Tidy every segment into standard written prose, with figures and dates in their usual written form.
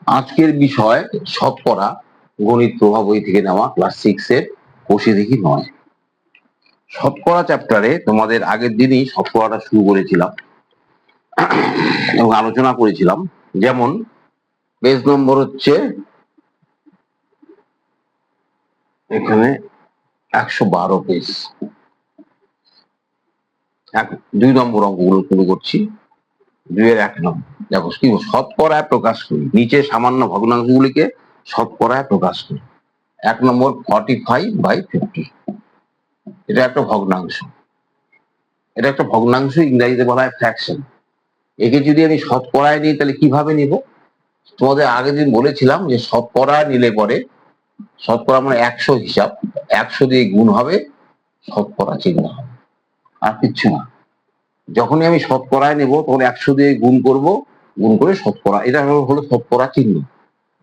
আজকের বিষয় শতকরা, গণিত প্রভাব বই থেকে নেওয়া ক্লাস 6 এর কোষে দেখি 9। শতকরা চ্যাপ্টারে তোমাদের আগের দিনই শতকরাটা শুরু করেছিলাম এবং আলোচনা করেছিলাম। যেমন পেজ নম্বর হচ্ছে এখানে 112 পেজ, 2 নম্বর অঙ্কগুলো শুরু করছি। 2-এর 1 নম্বর দেখো কি শতকরায় প্রকাশ করি, নিচে সামান্য ভগ্নাংশগুলিকে শতকরায় প্রকাশ করি। 1 নম্বর 45/50, এটা একটা ভগ্নাংশ। এটা একটা ভগ্নাংশ, ইংরেজিতে বলা হয় ফ্র্যাকশন। একে যদি আমি শতকরায় নিই তাহলে কিভাবে নিব? তোমাদের আগের দিন বলেছিলাম যে শতকরা নিলে পরে শতকরা মানে 100 হিসাব, 100 দিয়ে গুণ হবে, শতকরা চিহ্ন হবে, আর কিচ্ছু না। যখনই আমি শতকরায় নেব তখন 100 দিয়ে গুণ করব, গুণ করে শতকরা, এটা হলো শতকরা চিহ্ন,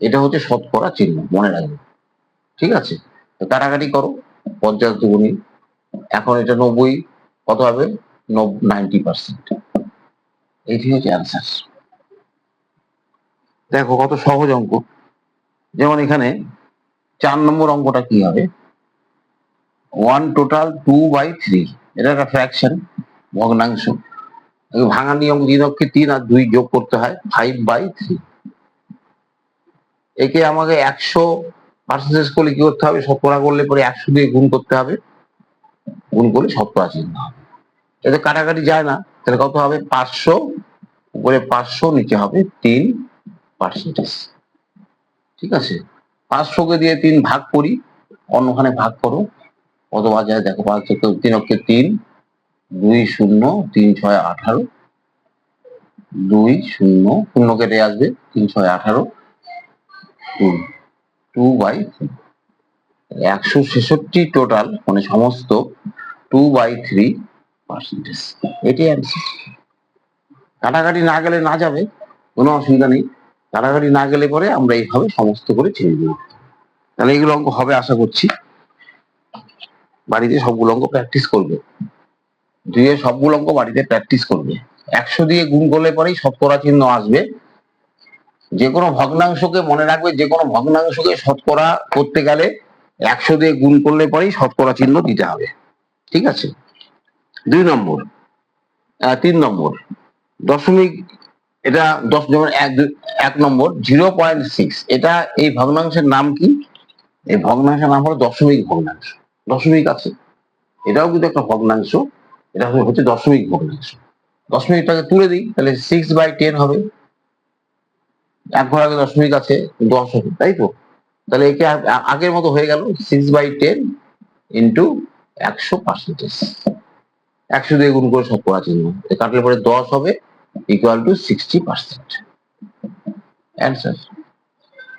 এটা হচ্ছে শতকরা চিহ্ন, মনে রাখবে। ঠিক আছে, কাটাকাটি করো, 50 দুগুণী, এখন এটা 90, কত হবে? 90%। এটি হচ্ছে অ্যান্সার। দেখো কত সহজ অঙ্ক। যেমন এখানে 4 নম্বর অঙ্কটা কি হবে? 1 টোটাল 2/3, এটা একটা ফ্র্যাকশন, ভগ্নাংশ। ভাঙা নিয়ম, 3 3 আর 2 যোগ করতে হয়, 5/3। একে আমাকে 100% করলে কি করতে হবে? শতকরা করলে পরে 100 দিয়ে গুণ করতে হবে, গুণ করে শতকরা চিহ্ন হবে। এতে কাটাকাটি যায় না, তাহলে কত হবে? 500 উপরে 500, নিচে হবে 3%। ঠিক আছে, 500-কে দিয়ে 3 ভাগ করি, অন্যখানে ভাগ করো, কত বাজায় দেখো? 5 3 অক্ষে 3, 2 0, 3 6 18, 2 0 0 কেটে আসবে, 3 6 18, 2/3, 166 টোটাল, মানে সমস্ত 2/3%। এটি অ্যান্সার। কাটাকাটি না গেলে না যাবে, কোনো অসুবিধা নেই। কাটাকাটি না গেলে পরে আমরা এইভাবে সমস্ত করে ছেড়ে দেব। তাহলে এইগুলো অঙ্ক হবে আশা করছি। বাড়িতে সবগুলো অঙ্ক প্র্যাকটিস করবে, 2-এর সবগুলো অঙ্ক বাড়িতে প্র্যাকটিস করবে। 100 দিয়ে গুণ করলে পরেই শতকরা চিহ্ন আসবে। যে কোনো ভগ্নাংশকে মনে রাখবে, যে কোনো ভগ্নাংশকে শতকরা করতে গেলে 100 দিয়ে গুণ করলে পরেই শতকরা চিহ্ন দিতে হবে। ঠিক আছে, 2 নম্বর, 3 নম্বর দশমিক, এটা 10, যেমন 1 নম্বর 0.6, এটা এই ভগ্নাংশের নাম কি? এই ভগ্নাংশের নাম হলো দশমিক ভগ্নাংশ। দশমিক আছে, এটাও কিন্তু একটা ভগ্নাংশ, এটা হচ্ছে দশমিক ভগ্নাংশ। দশমিকটাকে তুলে দিই, তাহলে 6/10 হবে। 1 ঘর আগে দশমিক আছে, 10 হবে, তাই তো? তাহলে একে আগের মতো হয়ে গেল, 6/10 ইন্টু 100%। 100 দিয়ে গুণ করে শতকরা চিহ্ন, কাটলে পরে 10 হবে, ইকুয়াল টু 60%। অ্যান্সার।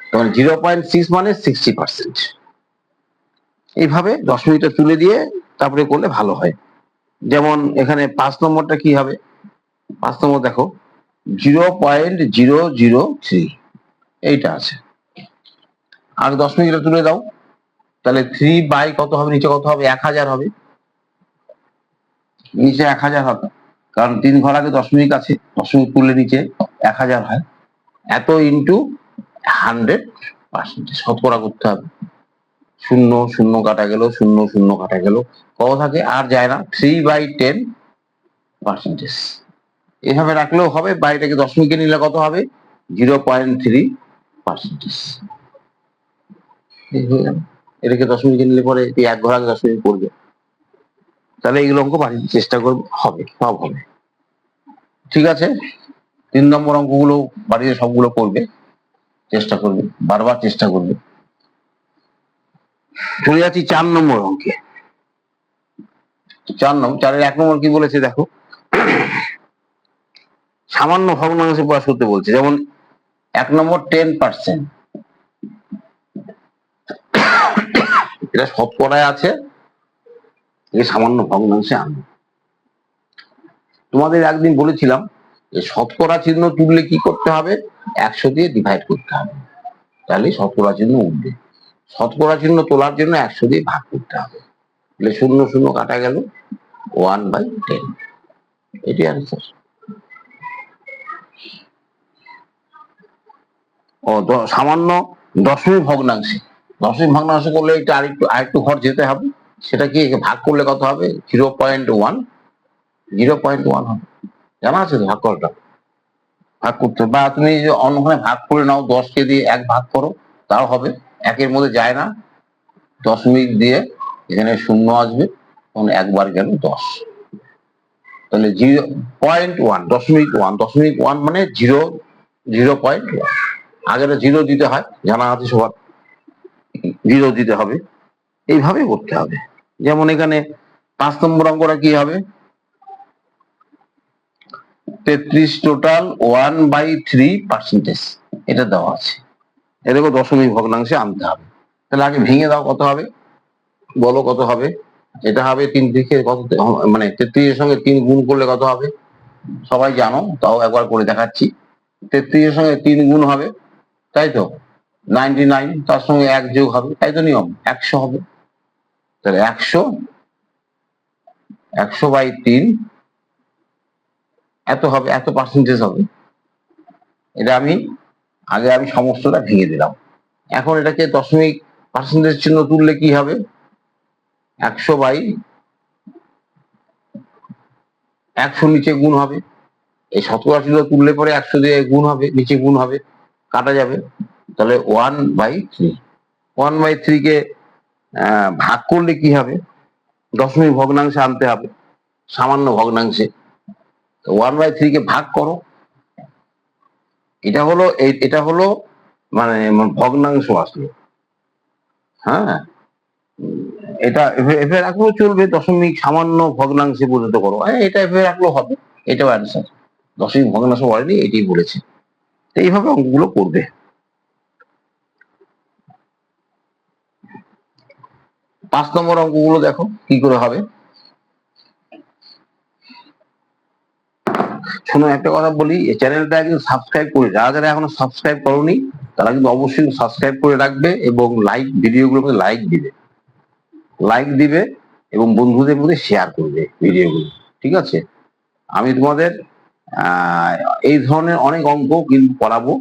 তখন 0.6 মানে 60%। এইভাবে দশমিকটা তুলে দিয়ে তারপরে করলে ভালো হয়। যেমন এখানে 5 নম্বরটা কি হবে? 5 নম্বর দেখো 0.003, এইটা আছে। আর দশমিকটা তুলে দাও, তাহলে 3 বাই কত হবে? নিচে কত হবে? 1000 হবে, নিচে 1000 হবে, কারণ 3 ঘর আগে দশমিক আছে, দশমিক তুললে নিচে 1000 হয়। এত ইন্টু 100%, শতকরা করতে হবে। 0 0 কাটা গেল, 0 0 কাটা গেল, কত থাকে? আর যায় না, 3/10%। এভাবে রাখলেও হবে, বাইরেটাকে দশমিকে নিলে কত হবে? 0.3%। এটাকে দশমিকে নিলে পরে 1 ঘর আগে দশমিক পড়বে। তাহলে এইগুলো অঙ্ক বাড়িতে চেষ্টা করবে, হবে, সব হবে। ঠিক আছে, 3 নম্বর অঙ্কগুলো বাড়িতে সবগুলো করবে, চেষ্টা করবে, বারবার চেষ্টা করবে। চলে যাচ্ছি 4 নম্বর অঙ্কে। 4-এর 1 নম্বর কি বলেছে দেখো, সামান্য ভগ্নাংশে প্রকাশ করতে বলছে। যেমন 1 নম্বর 10%, এটা শতকরায় আছে, এই সামান্য ভগ্নাংশে আনবে। তোমাদের একদিন বলেছিলাম যে শতকরা চিহ্ন তুললে কি করতে হবে? 100 দিয়ে ডিভাইড করতে হবে, তাহলে শতকরা চিহ্ন উঠবে। শতকরা চিহ্ন তোলার জন্য 100 দিয়ে ভাগ করতে হবে, তাহলে 0 0 কাটা গেল, 1/10। এটি অ্যান্সার। সামান্য দশমিক ভগ্নাংশে। দশমিক ভগ্নাংশ করলে এটা আরেকটু ঘর যেতে হবে। সেটা কি ভাগ করলে কত হবে? 0.1। 0.1 হবে। জানা আছে তো ভাগ করাটা? ভাগ করতে, বা তুমি অন্যখানে ভাগ করে নাও, 10কে দিয়ে 1 ভাগ করো, তাও হবে। 1-এর মধ্যে যায় না, দশমিক দিয়ে এখানে শূন্য আসবে, তখন একবার গেল 10। তাহলে 0.1, দশমিক ওয়ান মানে 0.1। আগেটা 0 দিতে হয়, জানা আছে সবার, 0 দিতে হবে। এইভাবে করতে হবে। যেমন এখানে 5 নম্বর অঙ্কটা কি হবে? 33 টোটাল 1/3%, এটা দেওয়া আছে। এটাকে দশমিক ভগ্নাংশে আনতে হবে। তাহলে আগে ভেঙে দাও, কত হবে বলো, কত হবে? এটা হবে 3 থেকে কত, মানে 33 এর সঙ্গে 3 গুণ করলে কত হবে? সবাই জানো, তাও একবার করে দেখাচ্ছি। 33 এর সঙ্গে 3 গুণ হবে, তাই তো 99, তার সঙ্গে 1 যোগ হবে, তাই তো নিয়ম, 100 হবে। তাহলে 100/3 এত হবে, এত পার্সেন্টেজ হবে। এটা আমি সমস্তটা ভেঙে দিলাম। এখন এটাকে দশমিক পার্সেন্টেজ চিহ্ন তুললে কি হবে? 100/100 নিচে গুণ হবে। এই শতকরা চিহ্ন তুললে পরে 100 দিয়ে গুণ হবে, নিচে গুণ হবে, কাটা যাবে। তাহলে 1/3। 1/3 কে ভাগ করলে কি হবে? দশমিক ভগ্নাংশে আনতে হবে, সামান্য ভগ্নাংশে। 1/3 কে ভাগ করো। এটা হলো মানে ভগ্নাংশ আসলো। হ্যাঁ, এটা এভাবে রাখলেও চলবে, দশমিক সামান্য ভগ্নাংশে পরিণত করো, এটা এভাবে রাখলেও হবে। এটাও অ্যান্সার। দশমিক ভগ্নাংশ বলেনি, এটাই বলেছে। তো এইভাবে অঙ্কগুলো করবে। 5 নম্বর অঙ্কগুলো দেখো কি করে হবে। শোনো, একটা কথা বলি, এই চ্যানেলটা কিন্তু সাবস্ক্রাইব করে, যারা যারা এখনো সাবস্ক্রাইব করোনি তারা কিন্তু অবশ্যই সাবস্ক্রাইব করে রাখবে, এবং ভিডিওগুলোকে লাইক দিবে এবং বন্ধুদের মধ্যে শেয়ার করবে ভিডিওগুলো। ঠিক আছে? আমি তোমাদের এই ধরনের অনেক অঙ্ক কিন্তু পড়াবো।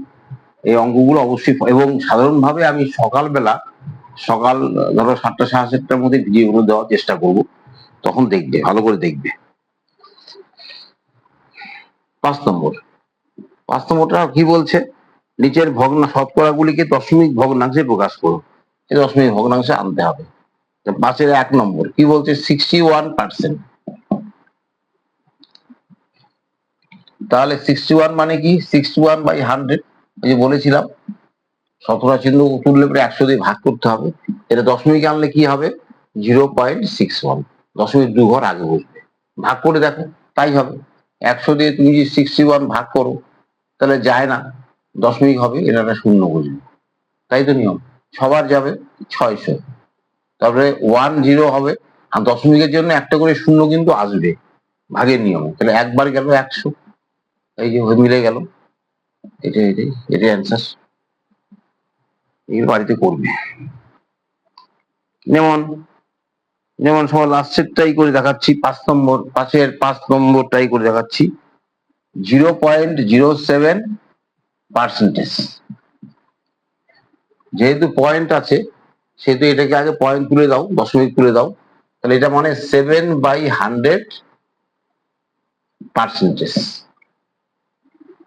এই অঙ্কগুলো অবশ্যই, এবং সাধারণভাবে আমি সকাল ধরো 7টা সাড়ে 7টার মধ্যে ভিডিওগুলো দেওয়ার চেষ্টা করব, তখন দেখবে, ভালো করে দেখবে। 5 নম্বর, 5 নম্বরটা কি বলছে? নিচের শতকরাগুলিকে দশমিক ভগ্নাংশে প্রকাশ করো। এই দশমিক ভগ্নাংশে আনতে হবে। 5-এর 1 নম্বর কি বলছে? 61%। তাহলে 61 মানে কি? 61/100। এই যে বলেছিলাম, শতকরা চিহ্ন তুললে পরে 100 দিয়ে ভাগ করতে হবে। এটা দশমিক আনলে কি হবে? 0.61। দশমিক 2 ঘর আগে বসবে। ভাগ করে দেখো, তাই হবে। 100 দিয়ে তুমি যদি 61 ভাগ করো, তাহলে যায় না, দশমিক হবে, এটা একটা শূন্য বসবে, তাই তো নিয়ম। সবার যাবে 600। তারপরে 10 হবে, আর দশমিকের জন্য একটা করে শূন্য কিন্তু আসবে ভাগের নিয়মে। তাহলে একবার গেল 100, এই যে মিলে গেল। এটাই অ্যান্সার। এগুলো বাড়িতে করবে। যেমন যেমন সবার লাস্টেরটাই করে দেখাচ্ছি, 5 নম্বর, 5-এর 5 নম্বরটাই করে দেখাচ্ছি। 0.07%। যেহেতু পয়েন্ট আছে, সেহেতু এটাকে আগে পয়েন্ট তুলে দাও, দশমিক তুলে দাও। তাহলে এটা মানে 7/100%।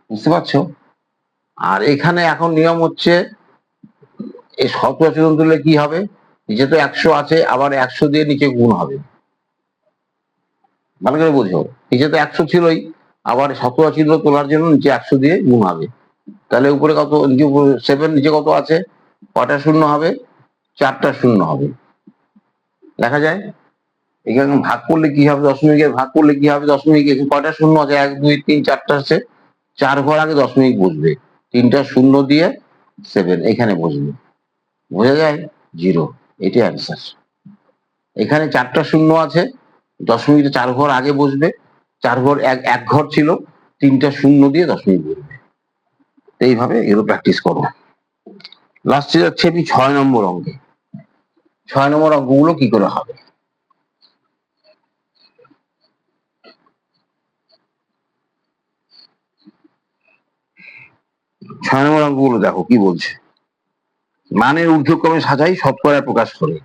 বুঝতে পারছো? আর এখানে এখন নিয়ম হচ্ছে, এই শতকরা চিহ্ন তুললে কি হবে? নিচে তো 100 আছে, আবার 100 দিয়ে নিচে গুণ হবে। ভালো করে বোঝো, নিচে তো 100 ছিলই, আবার শতকরা চিহ্ন তোলার জন্য নিচে 100 দিয়ে গুণ হবে। তাহলে উপরে কত? 7, নিচে কত আছে? কটা শূন্য হবে? 4টা শূন্য হবে। দেখা যায় এখানে ভাগ করলে কি হবে? দশমিকের ভাগ করলে কি হবে? দশমিক কয়টা শূন্য আছে? 1, 2, 3, 4টা আছে। 4 ঘর আগে দশমিক বসবে, 3টা শূন্য দিয়ে 7 এখানে বসবে। বোঝা যায়? 0। এটি অ্যান্সার। এখানে 4টা শূন্য আছে, দশমিকটা 4 ঘর আগে বসবে। 4 ঘর, এক ঘর ছিল, 3টা শূন্য দিয়ে দশমিক বসবে। এইভাবে এগুলো প্র্যাকটিস করো। লাস্টে যাচ্ছে আমি 6 নম্বর অঙ্কে। 6 নম্বর অঙ্কগুলো কি করে হবে? 6 নম্বর অঙ্কগুলো দেখো কি বলছে। মানের ঊর্ধ্বক্রমে সাজাই শতকরা প্রকাশ করে।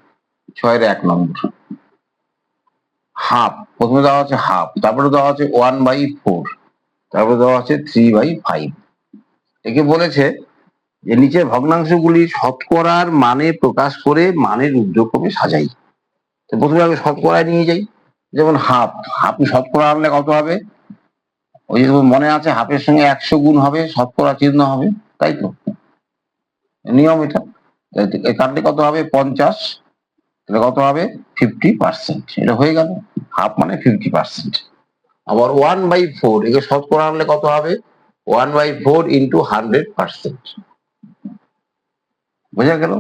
6-1 নম্বর হাফ, প্রথমে দেওয়া আছে হাফ, তারপরে দেওয়া আছে 1/4, তারপরে দেওয়া আছে 3/5। একে বলেছে যে নিচের ভগ্নাংশগুলি শতকরার মানে প্রকাশ করে মানের ঊর্ধ্বক্রমে সাজাই। তো প্রথমে আগে শতকরায় নিয়ে যাই। যেমন হাফ, হাফ শতকরা আনলে কত হবে? ওই যে মনে আছে হাফের সঙ্গে 100 গুণ হবে, শতকরা চিহ্ন হবে, তাই তো নিয়ম এটা। কাটলে কত হবে? 50, তাহলে কত হবে? 50%। এটা হয়ে গেল, হাফ মানে 50%। আবার 1/4, একে শতকরা আনলে কত হবে? 1/4 ইন্টু 100%। বোঝা গেল?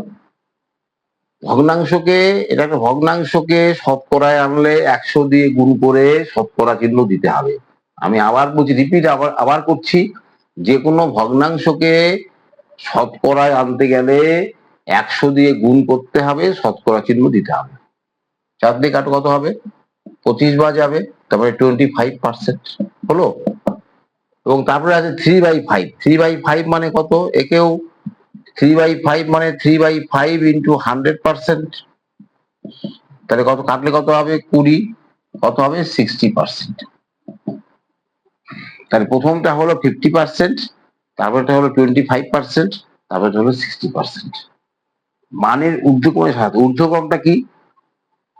ভগ্নাংশকে, এটা একটা ভগ্নাংশকে শতকরায় আনলে 100 দিয়ে গুণ করে শতকরা চিহ্ন দিতে হবে। আমি আবার বলছি, রিপিট আবার করছি, যে কোনো ভগ্নাংশকে শতকরায় আনতে গেলে 100 দিয়ে গুণ করতে হবে, শতকরা চিহ্ন দিতে হবে। 4 দিয়ে কাটো, কত হবে? 25 বার যাবে, তারপরে 25% হলো। এবং তারপরে আছে 3/5, 3/5 মানে কত? একেও 3/5 মানে 3/5 ইন্টু 100%। তাহলে কত কাটলে কত হবে? 20, কত হবে? 60%। তাহলে প্রথমটা হলো 50%, তারপরটা হলো 25%, তারপরটা হলো 60%। মানের ঊর্ধ্বক্রমের সাথে, ঊর্ধ্বক্রমটা কি?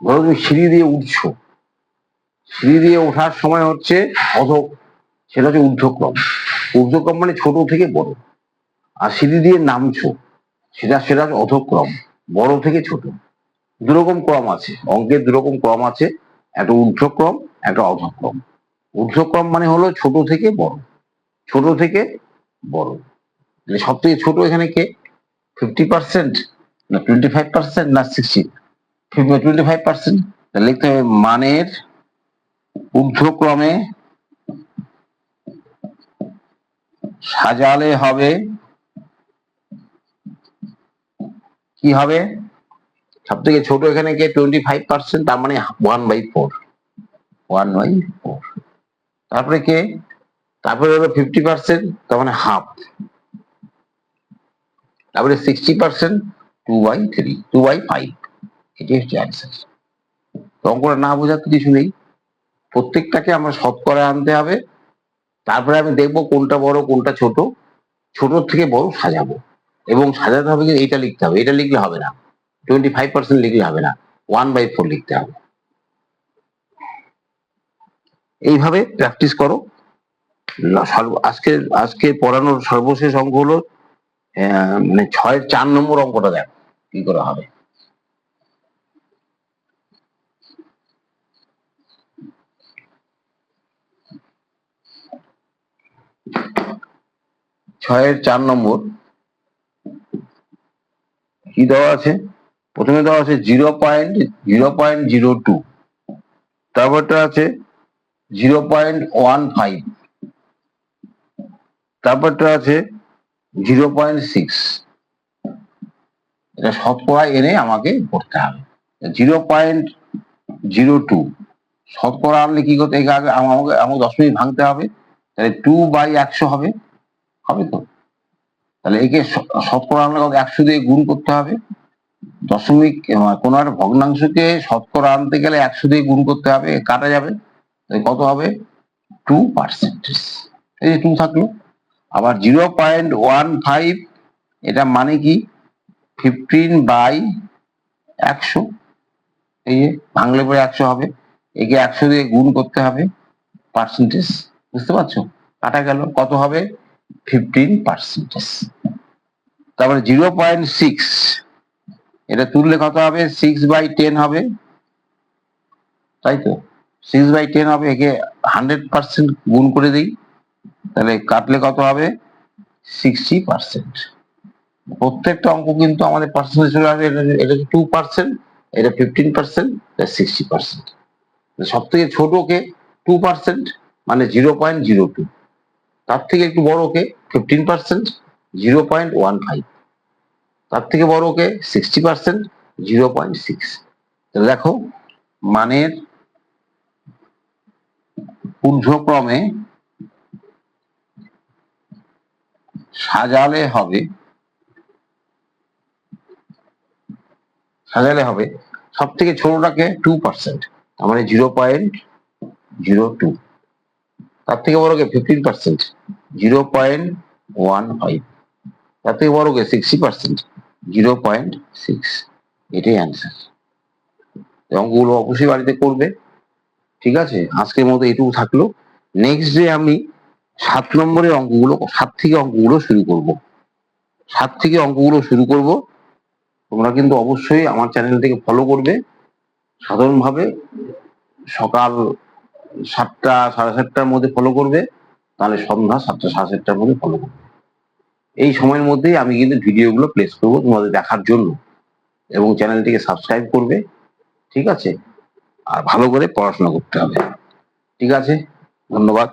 ধরো তুমি সিঁড়ি দিয়ে উঠছো, সিঁড়ি দিয়ে ওঠার সময় হচ্ছে সেটা হচ্ছে ঊর্ধ্বক্রম। ঊর্ধ্বক্রম মানে ছোট থেকে বড়। আর সিঁড়ি দিয়ে নামছো, সেটা হচ্ছে অধক্রম, বড় থেকে ছোট। দুরকম ক্রম আছে, অঙ্কের দুরকম ক্রম আছে, একটা ঊর্ধ্বক্রম, একটা অধক্রম। ঊর্ধ্বক্রম মানে হলো ছোট থেকে বড়, ছোট থেকে বড়। সব থেকে ছোট এখানে কে? 50%, না 25%, না 25%। লিখতে হবে মানের ঊর্ধ্বক্রমে সাজালে হবে, কি হবে? সব থেকে ছোট এখানে কে? 25%, তার মানে 1/4, 1/4। তারপরে কে? তারপরে হলো 50%, তার মানে হাফ। তারপরে 60%, 2/3, 2/5। এটি হচ্ছে অ্যান্সার। অঙ্কটা না বোঝার তো কিছু নেই, প্রত্যেকটাকে আমরা শতকরায় আনতে হবে। তারপরে আমি দেখবো কোনটা বড় কোনটা ছোট, ছোট থেকে বড় সাজাবো। এবং সাজাতে হবে কিন্তু এইটা লিখতে হবে, এটা লিখলে হবে না, 25% লিখলে হবে না, 1/4 লিখতে হবে। এইভাবে প্র্যাকটিস করো। আজকে আজকে পড়ানোর সর্বশেষ অঙ্ক হলো মানে 6-4 নম্বর অঙ্কটা দেখো কি করে হবে। 6-4 নম্বর কি দেওয়া আছে? প্রথমে দেওয়া আছে 0.02, তারপরটা আছে 0.15, তারপরটা আছে 0.6। এটা শতকরা এনে আমাকে করতে হবে। 0.02 শতকরা আনলে কি করতে আগে আমাকে দশমিক ভাঙতে হবে, তাহলে 2/100 হবে, হবে তো? তাহলে একে শতকরা আনলে 100 দিয়ে গুণ করতে হবে। দশমিক কোন একটা ভগ্নাংশকে শতকরা আনতে গেলে 100 দিয়ে গুণ করতে হবে, কাটা যাবে, কত হবে? 2%। এই যে 2 থাকলো। আবার 0.15, এটা মানে কি? 15/100। এই যে ভাঙলে পরে 100 হবে, একে 100 দিয়ে গুণ করতে হবে, পার্সেন্টেজ। বুঝতে পারছো? কাটা গেল, কত হবে? 15%। তারপরে 0.6, এটা তুললে কত হবে? 6/10 হবে, তাই তো? 6/10 হবে, একে 100% গুণ করে দিই, তাহলে কাটলে কত হবে? 60%। প্রত্যেকটা অঙ্ক কিন্তু আমাদের পার্সেন্টেজ চলে আসবে। এটা 2%, এটা 15%, এটা 60%। সব থেকে ছোট কে? 2%, মানে 0.02। তার থেকে একটু বড় কে? 15%, 0.15। তার থেকে বড় কে? 60%, 0.6। দেখো মানের ঊর্ধ্বক্রমে সাজালে হবে সব থেকে ছোটটাকে 2%, মানে 0.02। তার থেকে বড়কে 15%, 0.15। তার থেকে বড়কে 60%, 0.6। এটাই অ্যান্সার। অঙ্কগুলো অবশ্যই বাড়িতে করবে। ঠিক আছে, আজকের মতো এটুকু থাকলো। নেক্সট ডে আমি 7 নম্বরের অঙ্কগুলো, 7 থেকে অঙ্কগুলো শুরু করব। তোমরা কিন্তু অবশ্যই আমার চ্যানেলটিকে ফলো করবে। সাধারণভাবে সকাল 7টা 7:30টার মধ্যে ফলো করবে, তাহলে সন্ধ্যা 7টা 7:30টার মধ্যে ফলো করবে। এই সময়ের মধ্যেই আমি কিন্তু ভিডিওগুলো প্লেস করবো তোমাদের দেখার জন্য, এবং চ্যানেলটিকে সাবস্ক্রাইব করবে। ঠিক আছে, আর ভালো করে পড়াশোনা করতে হবে। ঠিক আছে, ধন্যবাদ।